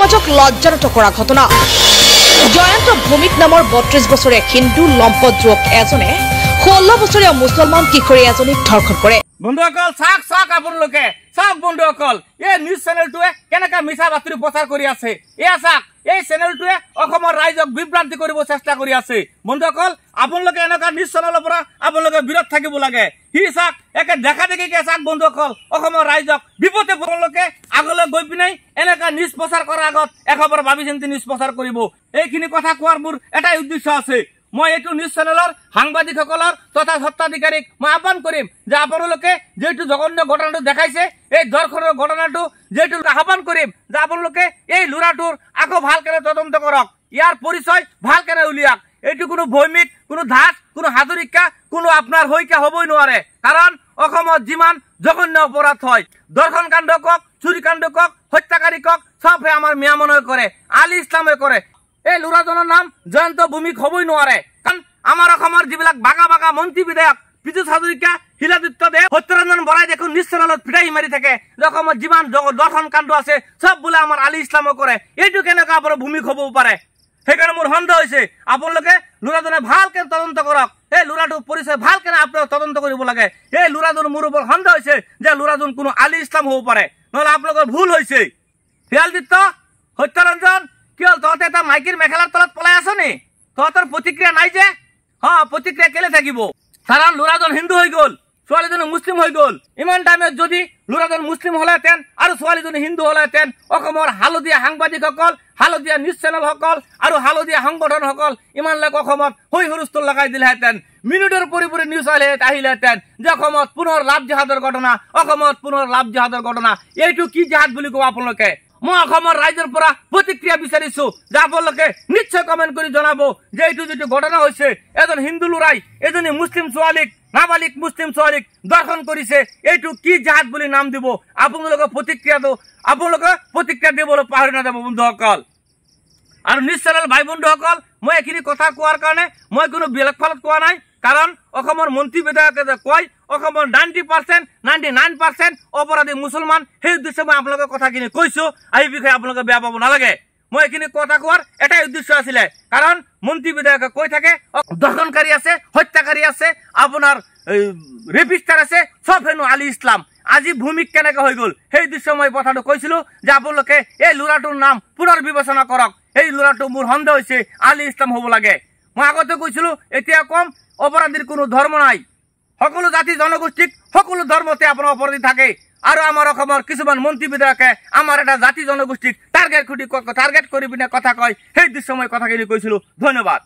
সমাজক লজ্জানত কৰা ঘটনা। জয়ন্ত ভৌমিক নামৰ ৩২ বছৰীয়া হিন্দু লম্পট যুৱক এজনে ১৬ বছৰীয়া মুছলমান কিশোৰী এজনীক ধৰ্ষণ কৰে। বন্ধুসকল চাওক আপোনালোকে চাওক বন্ধুসকল, এই নিউজ চেনেলটোৱে কেনেকৈ মিছা বাতৰি প্ৰচাৰ কৰি আছে। এয়া চাওক, এই চেনেলটোৱে অসমৰ ৰাইজক বিভ্ৰান্তি কৰিব চেষ্টা কৰি আছে। বন্ধুসকল আপোনালোকে এনেকুৱা নিউজ চেনেলৰ পৰা আপোনালোকে বিৰত থাকিব লাগে। সি চাওক একে দেখা দেখিকে চাওক বন্ধুসকল, অসমৰ ৰাইজক বিপদে আপোনালোকে আগলৈ গৈ পিনে এনেকুৱা নিউজ প্ৰচাৰ কৰাৰ আগত এশবাৰ ভাবি চিন্তি নিউজ প্ৰচাৰ কৰিব। এইখিনি কথা কোৱাৰ মোৰ এটাই উদ্দেশ্য আছে। মই এইটো নিউজ চেনেলৰ সাংবাদিকসকলৰ তথা স্বত্বাধিকাৰীক মই আহ্বান কৰিম যে আপোনালোকে যেইটো জঘন্য ঘটনাটো দেখাইছে, এই ধৰ্ষণৰ ঘটনাটো যেইটো আহ্বান কৰিম যে আপোনালোকে এই ল'ৰাটোৰ আকৌ ভালকে তদন্ত কৰক, ইয়াৰ পৰিচয় ভালকে উলিয়াওক। এইটো কোনো ভৌমিক, কোনো দাস, কোনো হাজৰিকা, কোনো আপোনাৰ হৈকা হ'বই নোৱাৰে। কাৰণ অসমত যিমান জঘন্য অপৰাধ হয়, ধৰ্ষণ কাণ্ড কওক, চুৰি কাণ্ড কওক, হত্যাকাৰী কওক, চবে আমাৰ মিয়া মনয়ে কৰে, আলী ইছলামে কৰে। এই ল'ৰাজনৰ নাম জয়ন্ত ভৌমিক হ'বই নোৱাৰে। কাৰণ আমাৰ অসমৰ যিবিলাক বাগা বাগা মন্ত্ৰী বিধায়ক পীযুষ হাজৰিকা, শিলাদিত্য দেৱ, সত্যৰঞ্জন বৰাই দেখোন নিউজ চেনেলত ফিটাহি মাৰি থাকে যে অসমত যিমান ধৰ্ষণ কাণ্ড আছে চব বোলে আমাৰ আলী ইছলামে কৰে। এইটো কেনেকুৱা আপোনাৰ ভূমিক হ'ব পাৰে? সেইকাৰণে মোৰ সন্দেহ হৈছে আপোনালোকে ল'ৰাজনে ভালকে তদন্ত কৰক। এই ল'ৰাটোৰ পৰিচয় ভালকে আপোনালোকে তদন্ত কৰিব লাগে। এই ল'ৰাজন মোৰ ওপৰত সন্দেহ হৈছে যে ল'ৰাজন কোনো আলী ইছলাম হ'ব পাৰে, নহ'লে আপোনালোকৰ ভুল হৈছে। শিলাদিত্য, সত্যৰঞ্জন, কি হ'ল তহঁতে এটা মাইকীৰ মেখেলাৰ তলত পলাই আছ নি? তহঁতৰ প্ৰতিক্ৰিয়া নাই যে? প্ৰতিক্ৰিয়া কেলে থাকিব? কাৰণ ল'ৰাজন হিন্দু হৈ গ'ল, ছোৱালীজনী মুছলিম হৈ গ'ল। ইমান টাইমত যদি ল'ৰাজন মুছলিম হ'লেহেঁতেন আৰু ছোৱালীজনী হিন্দু হ'লেহেঁতেন, অসমৰ হালধীয়া সাংবাদিকসকল, হালধীয়া নিউজ চেনেলসকল আৰু হালধীয়া সংগঠনসকল ইমানলৈকে অসমত হৈ হুলস্থুল লগাই দিলেহেঁতেন। মিনিটৰ পৰিপৰি নিউজ আহিলেহেঁতেন যে অসমত পুনৰ লাভ জিহাদৰ ঘটনা, অসমত পুনৰ লাভ জিহাদৰ ঘটনা। এইটো কি জিহাদ বুলি ক'ব আপোনালোকে? মই অসমৰ ৰাইজৰ পৰা প্ৰতিক্ৰিয়া বিচাৰিছো যে আপোনালোকে নিশ্চয় কমেণ্ট কৰি জনাব যে এইটো যিটো ঘটনা হৈছে, এজন হিন্দু ল'ৰাই এজনী মুছলিম ছোৱালীক, নাবালিক মুছলিম ছোৱালীক দৰ্শন কৰিছে, এইটো কি জিহাদ বুলি নাম দিব? আপোনালোকে প্ৰতিক্ৰিয়া দিবলৈ পাহৰি নাযাব বন্ধুসকল। আৰু নিউজ চেনেল ভাই বন্ধুসকল, মই এইখিনি কথা কোৱাৰ কাৰণে মই কোনো বেলেগ ফালত কোৱা নাই। কাৰণ অসমৰ মন্ত্ৰী বিধায়কে যে কয় অসমৰ 90%, 99% অপৰাধী মুছলমান, সেই উদ্দেশ্যে মই আপোনালোকে কথাখিনি কৈছো। এই বিষয়ে আপোনালোকে বেয়া পাব নালাগে। মই এইখিনি কথা কোৱাৰ এটাই উদ্দেশ্য আছিলে। কাৰণ মন্ত্ৰী বিধায়কে কৈ থাকে ধৰ্ষণকাৰী আছে, হত্যাকাৰী আছে, আপোনাৰ ৰেপিষ্টাৰ আছে, চব হেনো আলী ইছলাম। আজি ভূমিক কেনেকৈ হৈ গ'ল সেই উদ্দেশ্যে মই কথাটো কৈছিলো যে আপোনালোকে এই ল'ৰাটোৰ নাম পুনৰ বিবেচনা কৰক। এই ল'ৰাটো মোৰ সন্দেহ হৈছে আলী ইছলাম হ'ব লাগে। মই আগতে কৈছিলো, এতিয়া কম, অপৰাধীৰ কোনো ধৰ্ম নাই। সকলো জাতি জনগোষ্ঠীক সকলো ধৰ্মতে আপোনাৰ অপৰাধী থাকে। আৰু আমাৰ অসমৰ কিছুমান মন্ত্ৰী বিধায়কে আমাৰ এটা জাতি জনগোষ্ঠীক টাৰ্গেট কৰি পিনে কথা কয়। সেই উদ্দেশ্যে মই কথাখিনি কৈছিলো। ধন্যবাদ।